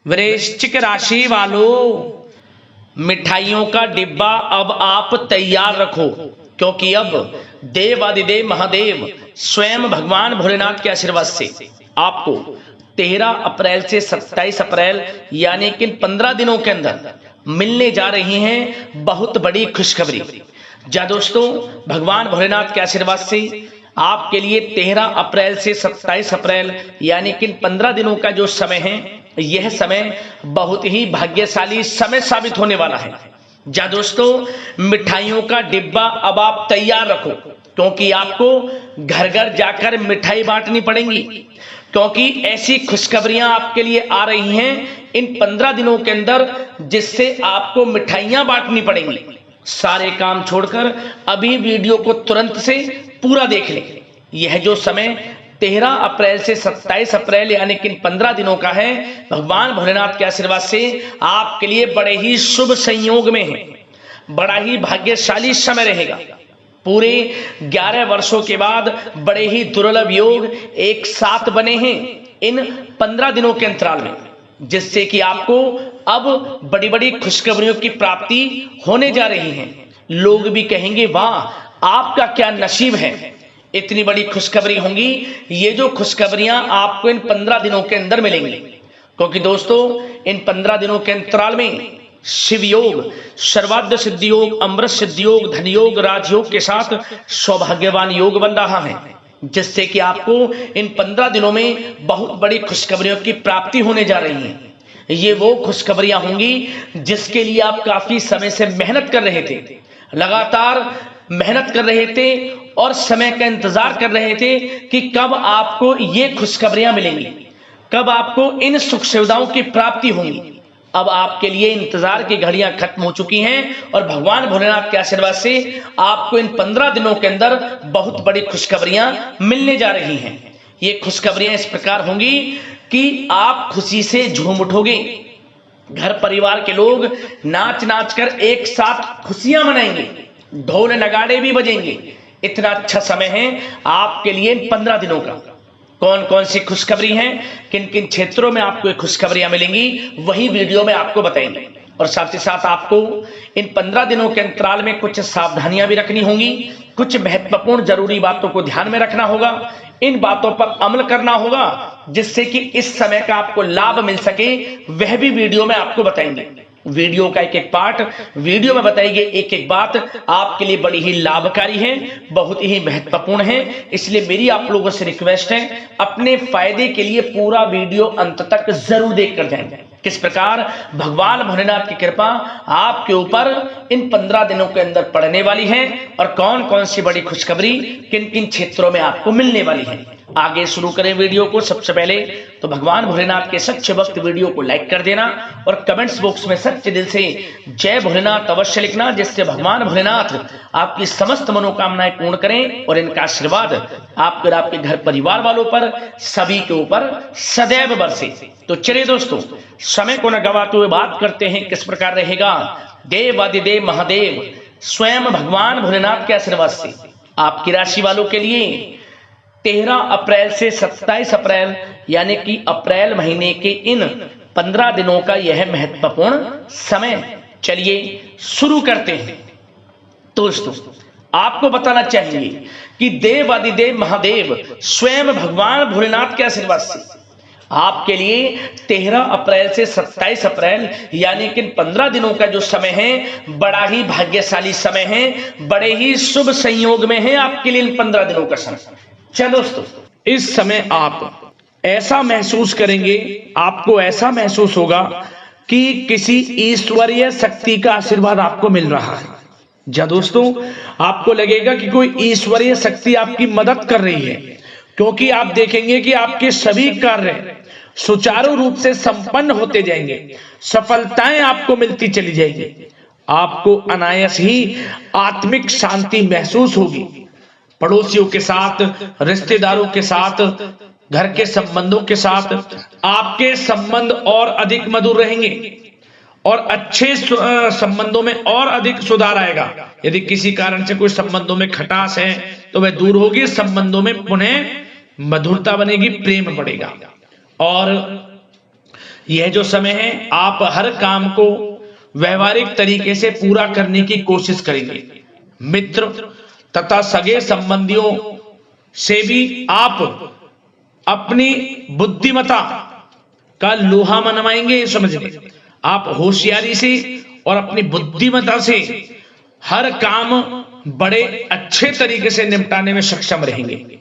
वृश्चिक राशि वालों, मिठाइयों का डिब्बा अब आप तैयार रखो, क्योंकि अब देवादिदेव महादेव स्वयं भगवान भोलेनाथ के आशीर्वाद से आपको 13 अप्रैल से 27 अप्रैल यानी कि 15 दिनों के अंदर मिलने जा रही हैं बहुत बड़ी खुशखबरी। जा दोस्तों, भगवान भोलेनाथ के आशीर्वाद से आपके लिए 13 अप्रैल से 27 अप्रैल यानी कि 15 दिनों का जो समय है, यह समय बहुत ही भाग्यशाली समय साबित होने वाला है। जा दोस्तों, मिठाइयों का डिब्बा अब आप तैयार रखो, क्योंकि आपको घर घर जाकर मिठाई बांटनी पड़ेगी, क्योंकि ऐसी खुशखबरियां आपके लिए आ रही हैं इन 15 दिनों के अंदर, जिससे आपको मिठाइयां बांटनी पड़ेंगी। सारे काम छोड़कर अभी वीडियो को तुरंत से पूरा देख लें। यह जो समय 13 अप्रैल से 27 अप्रैल यानी कि 15 दिनों का है, भगवान भोलेनाथ के आशीर्वाद से आपके लिए बड़े ही शुभ संयोग में है, बड़ा ही भाग्यशाली समय रहेगा। पूरे 11 वर्षों के बाद बड़े ही दुर्लभ योग एक साथ बने हैं इन 15 दिनों के अंतराल में, जिससे कि आपको अब बड़ी बड़ी खुशखबरियों की प्राप्ति होने जा रही है। लोग भी कहेंगे, वाह आपका क्या नसीब है, इतनी बड़ी खुशखबरी होंगी। ये जो खुशखबरियां आपको इन 15 दिनों के अंदर मिलेंगी, क्योंकि दोस्तों इन 15 दिनों के अंतराल में शिव योग, सर्वाद्य सिद्धि योग, अमृत सिद्धि योग, धन योग, राजयोग के साथ सौभाग्यवान योग बन रहा है, जिससे कि आपको इन 15 दिनों में बहुत बड़ी खुशखबरियों की प्राप्ति होने जा रही है। ये वो खुशखबरियां होंगी जिसके लिए आप काफी समय से मेहनत कर रहे थे, लगातार मेहनत कर रहे थे और समय का इंतजार कर रहे थे कि कब आपको ये खुशखबरियां मिलेंगी, कब आपको इन सुख सुविधाओं की प्राप्ति होगी। अब आपके लिए इंतजार की घड़ियां खत्म हो चुकी हैं और भगवान भोलेनाथ के आशीर्वाद से आपको इन 15 दिनों के अंदर बहुत बड़ी खुशखबरियां मिलने जा रही हैं। ये खुशखबरियां इस प्रकार होंगी कि आप खुशी से झूम उठोगे, घर परिवार के लोग नाच नाच कर एक साथ खुशियां मनाएंगे, ढोल नगाड़े भी बजेंगे। इतना अच्छा समय है आपके लिए इन 15 दिनों का। कौन कौन सी खुशखबरी हैं, किन किन क्षेत्रों में आपको खुशखबरियां मिलेंगी, वही वीडियो में आपको बताएंगे। और साथ ही साथ आपको इन 15 दिनों के अंतराल में कुछ सावधानियां भी रखनी होंगी, कुछ महत्वपूर्ण जरूरी बातों को ध्यान में रखना होगा, इन बातों पर अमल करना होगा, जिससे कि इस समय का आपको लाभ मिल सके, वह भी वीडियो में आपको बताएंगे। वीडियो का एक एक पार्ट वीडियो में बताई गई एक एक बात आपके लिए बड़ी ही लाभकारी है, बहुत ही महत्वपूर्ण है। इसलिए मेरी आप लोगों से रिक्वेस्ट है, अपने फायदे के लिए पूरा वीडियो अंत तक जरूर देखकर जाएंगे। किस प्रकार भगवान भोलेनाथ की कृपा आपके ऊपर इन 15 दिनों के अंदर पड़ने वाली है और कौन कौन सी बड़ी खुशखबरी किन किन क्षेत्रों में आपको मिलने वाली है। आगे शुरू करें वीडियो को। सबसे पहले तो भगवान भोलेनाथ के सच्चे भक्त वीडियो को लाइक कर देना और कमेंट्स बॉक्स में सच्चे दिल से जय भोलेनाथ अवश्य लिखना, जिससे भगवान भोलेनाथ आपकी समस्त मनोकामनाएं पूर्ण करें और इनका आशीर्वाद आपके और आपके घर परिवार वालों पर, सभी के ऊपर सदैव बरसे। तो चलिए दोस्तों, समय को न गवाते हुए बात करते हैं किस प्रकार रहेगा देवादिदेव महादेव स्वयं भगवान भोलेनाथ के आशीर्वाद से आपकी राशि वालों के लिए 13 अप्रैल से 27 अप्रैल यानी कि अप्रैल महीने के इन 15 दिनों का यह महत्वपूर्ण समय। चलिए शुरू करते हैं। दोस्तों, आपको बताना चाहिए कि देवादिदेव महादेव स्वयं भगवान भोलेनाथ के आशीर्वाद से आपके लिए 13 अप्रैल से 27 अप्रैल यानी कि 15 दिनों का जो समय है, बड़ा ही भाग्यशाली समय है, बड़े ही शुभ संयोग में है आपके लिए इन 15 दिनों का समय। चलो दोस्तों, इस समय आप ऐसा महसूस करेंगे, आपको ऐसा महसूस होगा कि किसी ईश्वरीय शक्ति का आशीर्वाद आपको मिल रहा है। जा दोस्तों, आपको लगेगा कि कोई ईश्वरीय शक्ति आपकी मदद कर रही है, क्योंकि आप देखेंगे कि आपके सभी कार्य सुचारू रूप से संपन्न होते जाएंगे, सफलताएं आपको मिलती चली जाएंगी, आपको अनायास ही आत्मिक शांति महसूस होगी। पड़ोसियों के साथ, रिश्तेदारों के साथ, घर के संबंधों के साथ आपके संबंध और अधिक मधुर रहेंगे और अच्छे संबंधों में और अधिक सुधार आएगा। यदि किसी कारण से कोई संबंधों में खटास है तो वह दूर होगी, संबंधों में पुनः मधुरता बनेगी, प्रेम बढ़ेगा। और यह जो समय है आप हर काम को व्यवहारिक तरीके से पूरा करने की कोशिश करेंगे। मित्र तथा सगे संबंधियों से भी आप अपनी बुद्धिमत्ता का लोहा मनवाएंगे। ये समझ लें, आप होशियारी से और अपनी बुद्धिमत्ता से हर काम बड़े अच्छे तरीके से निपटाने में सक्षम रहेंगे।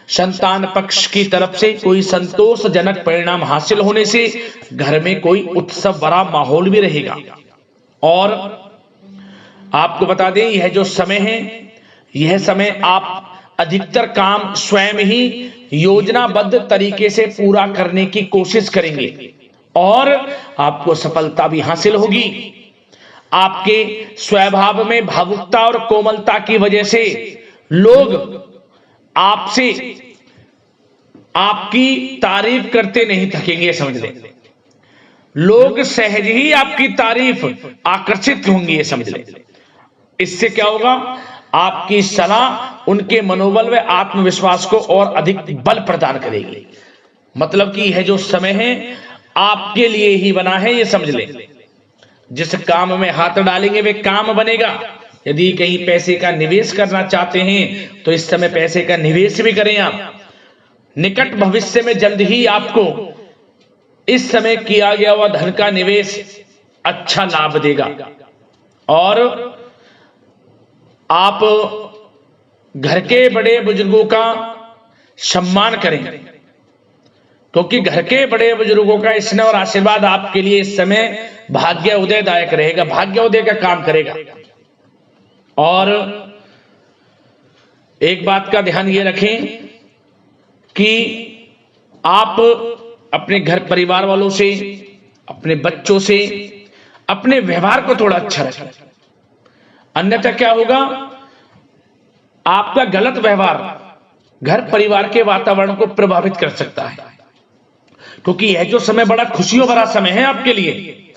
संतान पक्ष की तरफ से कोई संतोषजनक परिणाम हासिल होने से घर में कोई उत्सव भरा माहौल भी रहेगा। और आपको बता दें, यह जो समय है, यह समय आप अधिकतर काम स्वयं ही योजनाबद्ध तरीके से पूरा करने की कोशिश करेंगे और आपको सफलता भी हासिल होगी। आपके स्वभाव में भावुकता और कोमलता की वजह से लोग आपसे आपकी तारीफ करते नहीं थकेंगे। समझ लें, लोग सहज ही आपकी तारीफ आकर्षित होंगी। ये समझ लें, इससे क्या होगा, आपकी सलाह उनके मनोबल व आत्मविश्वास को और अधिक बल प्रदान करेगी। मतलब कि यह जो समय है आपके लिए ही बना है। ये समझ लें, जिस काम में हाथ डालेंगे वे काम बनेगा। यदि कहीं पैसे का निवेश करना चाहते हैं तो इस समय पैसे का निवेश भी करें आप। निकट भविष्य में जल्द ही आपको इस समय किया गया हुआ धन का निवेश अच्छा लाभ देगा। और आप घर के बड़े बुजुर्गों का सम्मान करें, क्योंकि घर के बड़े बुजुर्गों का स्नेह और आशीर्वाद आपके लिए इस समय भाग्य उदयदायक रहेगा, भाग्य उदय का काम करेगा। और एक बात का ध्यान ये रखें कि आप अपने घर परिवार वालों से, अपने बच्चों से अपने व्यवहार को थोड़ा अच्छा रखें। अन्यथा क्या होगा, आपका गलत व्यवहार घर परिवार के वातावरण को प्रभावित कर सकता है। क्योंकि यह जो समय बड़ा खुशियों भरा समय है आपके लिए,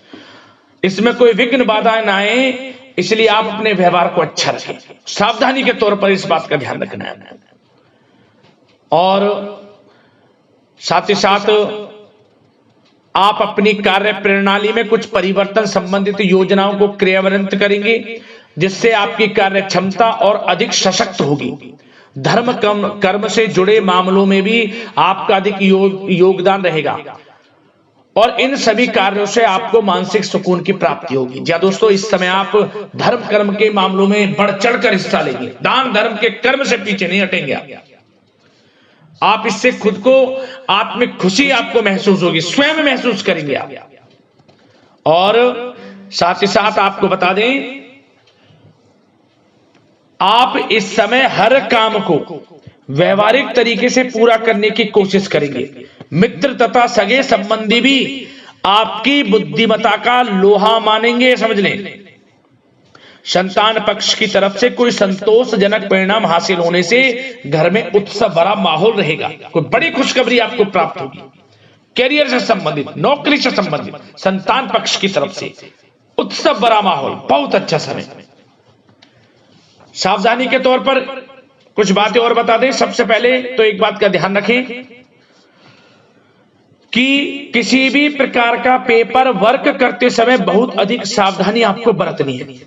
इसमें कोई विघ्न बाधाएं ना आए, इसलिए आप अपने व्यवहार को अच्छा रखें। सावधानी के तौर पर इस बात का ध्यान रखना है। और साथ ही साथ आप अपनी कार्य प्रणाली में कुछ परिवर्तन संबंधित योजनाओं को क्रियान्वित करेंगे, जिससे आपकी कार्य क्षमता और अधिक सशक्त होगी। धर्म कर्म से जुड़े मामलों में भी आपका अधिक योगदान रहेगा और इन सभी कार्यों से आपको मानसिक सुकून की प्राप्ति होगी। जी दोस्तों, इस समय आप धर्म कर्म के मामलों में बढ़ चढ़कर हिस्सा लेंगे। दान धर्म के कर्म से पीछे नहीं हटेंगे आप। इससे खुद को आत्मिक खुशी आपको महसूस होगी, स्वयं महसूस करेंगे आप। और साथ ही साथ आपको बता दें, आप इस समय हर काम को व्यवहारिक तरीके से पूरा करने की कोशिश करेंगे। मित्र तथा सगे संबंधी भी आपकी बुद्धिमत्ता का लोहा मानेंगे। समझ लें, संतान पक्ष की तरफ से कोई संतोषजनक परिणाम हासिल होने से घर में उत्सव भरा माहौल रहेगा। कोई बड़ी खुशखबरी आपको प्राप्त होगी। कैरियर से संबंधित, नौकरी से संबंधित, संतान पक्ष की तरफ से उत्सव भरा माहौल, बहुत अच्छा समय। सावधानी के तौर पर कुछ बातें और बता दें। सबसे पहले तो एक बात का ध्यान रखें कि किसी भी प्रकार का पेपर वर्क करते समय बहुत अधिक सावधानी आपको बरतनी है।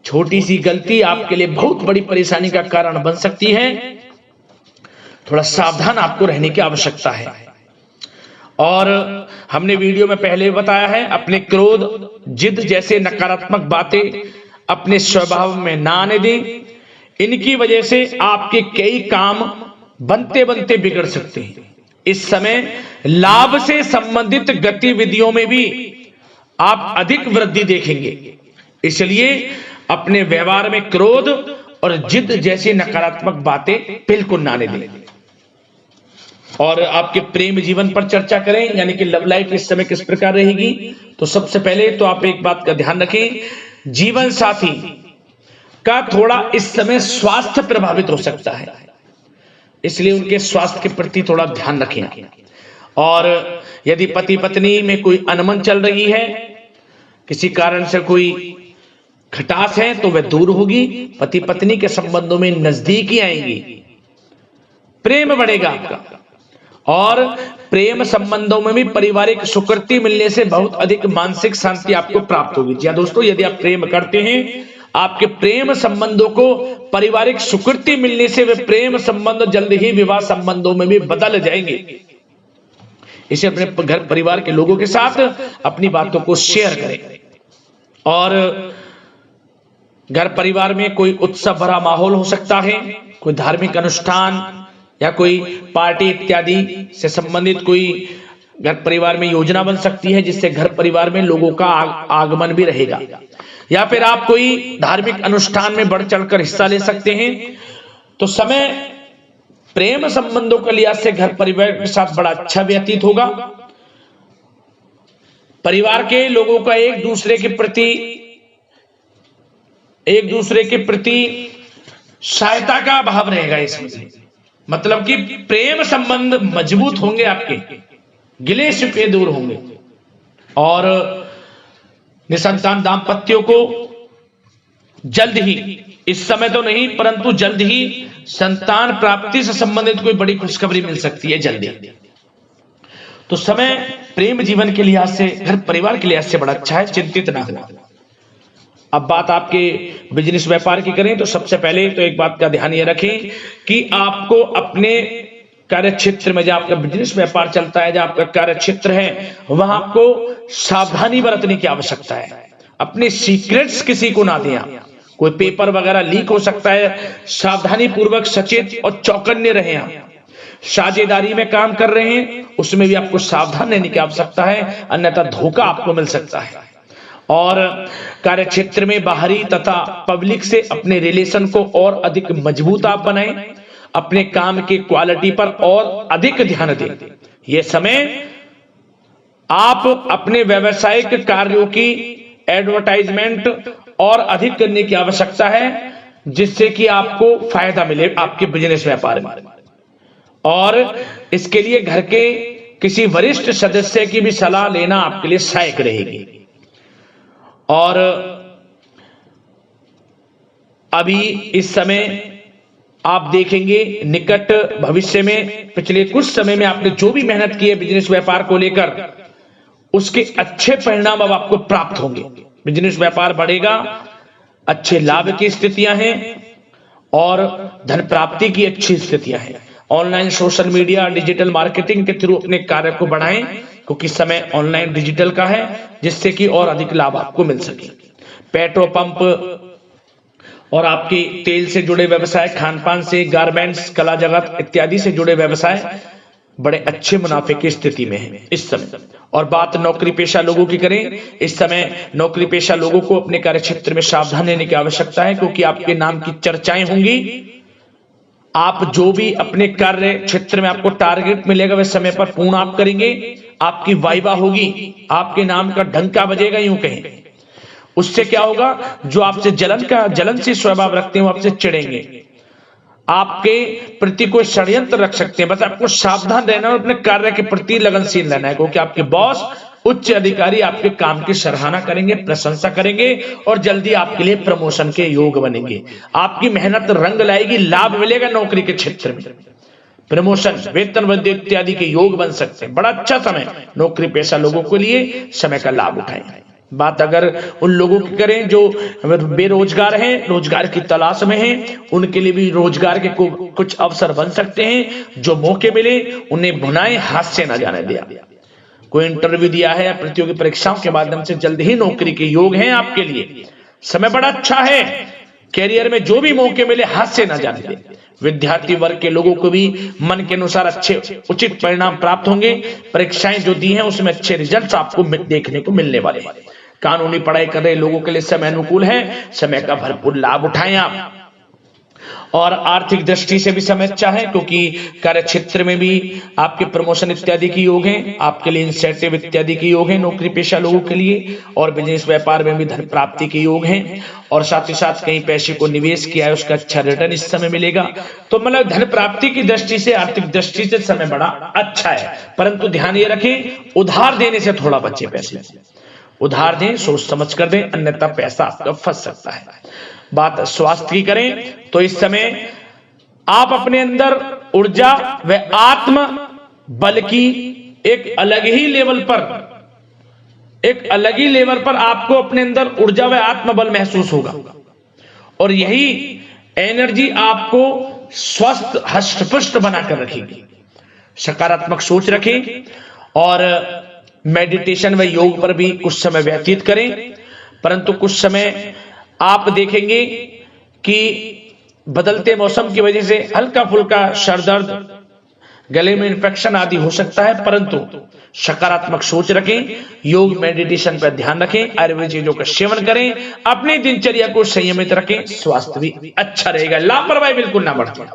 छोटी सी गलती आपके लिए बहुत बड़ी परेशानी का कारण बन सकती है। थोड़ा सावधान आपको रहने की आवश्यकता है। और हमने वीडियो में पहले बताया है, अपने क्रोध, जिद जैसे नकारात्मक बातें अपने स्वभाव में ना आने दें। इनकी वजह से आपके कई काम बनते बनते बिगड़ सकते हैं। इस समय लाभ से संबंधित गतिविधियों में भी आप अधिक वृद्धि देखेंगे। इसलिए अपने व्यवहार में क्रोध और जिद जैसी नकारात्मक बातें बिल्कुल ना आने दें। और आपके प्रेम जीवन पर चर्चा करें, यानी कि लव लाइफ इस समय किस प्रकार रहेगी। तो सबसे पहले तो आप एक बात का ध्यान रखें, जीवन साथी का थोड़ा इस समय स्वास्थ्य प्रभावित हो सकता है, इसलिए उनके स्वास्थ्य के प्रति थोड़ा ध्यान रखें। और यदि पति पत्नी में कोई अनबन चल रही है, किसी कारण से कोई खटास है, तो वह दूर होगी। पति पत्नी के संबंधों में नजदीकी आएंगी, प्रेम बढ़ेगा आपका। और प्रेम संबंधों में भी पारिवारिक सुकृति मिलने से बहुत अधिक मानसिक शांति आपको प्राप्त होगी। जी दोस्तों, यदि आप प्रेम करते हैं, आपके प्रेम संबंधों को पारिवारिक सुकृति मिलने से वे प्रेम संबंध जल्द ही विवाह संबंधों में भी बदल जाएंगे। इसे अपने घर परिवार के लोगों के साथ अपनी बातों को शेयर करें। और घर परिवार में कोई उत्सव भरा माहौल हो सकता है, कोई धार्मिक अनुष्ठान या कोई पार्टी इत्यादि से संबंधित कोई घर परिवार में योजना बन सकती है, जिससे घर परिवार में लोगों का आगमन भी रहेगा। या फिर आप कोई धार्मिक अनुष्ठान में बढ़ चढ़कर हिस्सा ले सकते हैं। तो समय प्रेम संबंधों के लिहाज से घर परिवार के साथ बड़ा अच्छा व्यतीत होगा। परिवार के लोगों का एक दूसरे के प्रति सहायता का भाव रहेगा इसमें। मतलब कि प्रेम संबंध मजबूत होंगे, आपके गिले शिकवे दूर होंगे। और निसंतान दाम्पत्यों को जल्द ही, इस समय तो नहीं परंतु जल्द ही संतान प्राप्ति से संबंधित कोई बड़ी खुशखबरी मिल सकती है जल्दी। तो समय प्रेम जीवन के लिहाज से, घर परिवार के लिहाज से बड़ा अच्छा है, चिंतित ना हो। अब बात आपके बिजनेस व्यापार की करें तो सबसे पहले तो एक बात का ध्यान ये रखें कि आपको अपने कार्य क्षेत्र में, जहां आपका बिजनेस व्यापार चलता है, जहां आपका कार्य क्षेत्र है, वहां आपको सावधानी बरतने की आवश्यकता है। अपने सीक्रेट्स किसी को ना दें। कोई पेपर वगैरह लीक हो सकता है, सावधानी पूर्वक सचेत और चौकन्ने रहें। आप साझेदारी में काम कर रहे हैं, उसमें भी आपको सावधान रहने की आवश्यकता है, अन्यथा धोखा आपको मिल सकता है। और कार्य क्षेत्र में बाहरी तथा पब्लिक से अपने रिलेशन को और अधिक मजबूत आप बनाएं। अपने काम की क्वालिटी पर और अधिक ध्यान दें। यह समय आप अपने व्यावसायिक कार्यों की एडवर्टाइजमेंट और अधिक करने की आवश्यकता है, जिससे कि आपको फायदा मिले आपके बिजनेस व्यापार में। और इसके लिए घर के किसी वरिष्ठ सदस्य की भी सलाह लेना आपके लिए सहायक रहेगी। और अभी इस समय आप देखेंगे निकट भविष्य में, पिछले कुछ समय में आपने जो भी मेहनत की है बिजनेस व्यापार को लेकर, उसके अच्छे परिणाम अब आपको प्राप्त होंगे। बिजनेस व्यापार बढ़ेगा, अच्छे लाभ की स्थितियां हैं और धन प्राप्ति की अच्छी स्थितियां हैं। Online social media digital marketing के थ्रू अपने कार्य को बढ़ाएं, क्योंकि समय ऑनलाइन डिजिटल का है, जिससे कि और अधिक लाभ आपको मिल सके। पेट्रोल पंप और आपके तेल से जुड़े व्यवसाय, खान पान से, गारमेंट्स, कला जगत इत्यादि से जुड़े व्यवसाय बड़े अच्छे मुनाफे की स्थिति में है इस समय। और बात नौकरी पेशा लोगों की करें, इस समय नौकरी पेशा लोगों को अपने कार्य क्षेत्र में सावधान रहने की आवश्यकता है, क्योंकि आपके नाम की चर्चाएं होंगी। आप जो भी अपने कार्य क्षेत्र में आपको टारगेट मिलेगा वह समय पर पूर्ण आप करेंगे। आपकी वाइवा होगी, आपके नाम का डंका बजेगा, यूं कहें। उससे क्या होगा, जो आपसे जलनशील स्वभाव रखते हैं वो आपसे चिढ़ेंगे, आपके प्रति कोई षड्यंत्र रख सकते हैं। बस आपको सावधान रहना और अपने कार्य के प्रति लगनशील रहना है, क्योंकि आपके बॉस, उच्च अधिकारी आपके काम की सराहना करेंगे, प्रशंसा करेंगे और जल्दी आपके लिए प्रमोशन के योग बनेंगे। आपकी मेहनत रंग लाएगी, लाभ मिलेगा नौकरी के क्षेत्र में, प्रमोशन, वेतन वृद्धि इत्यादि के योग बन सकते हैं। बड़ा अच्छा समय नौकरी पेशा लोगों के लिए, समय का लाभ उठाएं। बात अगर उन लोगों की करें जो बेरोजगार हैं, रोजगार की तलाश में हैं, उनके लिए भी रोजगार के कुछ अवसर बन सकते हैं। जो मौके मिले उन्हें भुनाएं, हाथ से न जाने दिया। कोई इंटरव्यू दिया है या प्रतियोगी परीक्षाओं के माध्यम से जल्द ही नौकरी के योग हैं आपके लिए। समय बड़ा अच्छा है। कैरियर में जो भी मौके मिले हाथ से न जाने दें। विद्यार्थी वर्ग के लोगों को भी मन के अनुसार अच्छे उचित परिणाम प्राप्त होंगे। परीक्षाएं जो दी हैं उसमें अच्छे रिजल्ट आपको देखने को मिलने वाले हैं। कानूनी पढ़ाई कर रहे लोगों के लिए समय अनुकूल है, समय का भरपूर लाभ उठाएं आप। और आर्थिक दृष्टि से भी समय अच्छा है, क्योंकि कार्य क्षेत्र में भी आपके प्रमोशन इत्यादि के योग हैं, आपके लिए इंसेंटिव इत्यादि के योग हैं नौकरी पेशा लोगों के लिए। और बिजनेस व्यापार में भी धन प्राप्ति के योग हैं, और साथ ही साथ कहीं पैसे को निवेश किया है उसका अच्छा रिटर्न इस समय मिलेगा। तो मतलब धन प्राप्ति की दृष्टि से, आर्थिक दृष्टि से समय बड़ा अच्छा है। परंतु ध्यान ये रखें, उधार देने से थोड़ा बचे। पैसे उधार दें, सोच समझ कर दें, अन्यथा पैसा आपका फंस सकता है। बात स्वास्थ्य की करें तो इस समय आप अपने अंदर ऊर्जा व आत्म बल्कि एक अलग ही लेवल पर आपको अपने अंदर ऊर्जा व आत्मबल महसूस होगा। और यही एनर्जी आपको स्वस्थ हष्ट-पुष्ट बनाकर रखेगी। सकारात्मक सोच रखें और मेडिटेशन व योग पर भी कुछ समय व्यतीत करें। परंतु कुछ समय आप देखेंगे कि बदलते मौसम की वजह से हल्का फुल्का सर दर्द, गले में इन्फेक्शन आदि हो सकता है, परंतु सकारात्मक सोच रखें, योग मेडिटेशन पर ध्यान रखें, आयुर्वेद चीजों का सेवन करें, अपनी दिनचर्या को संयमित रखें, स्वास्थ्य भी अच्छा रहेगा। लापरवाही बिल्कुल ना बरतें।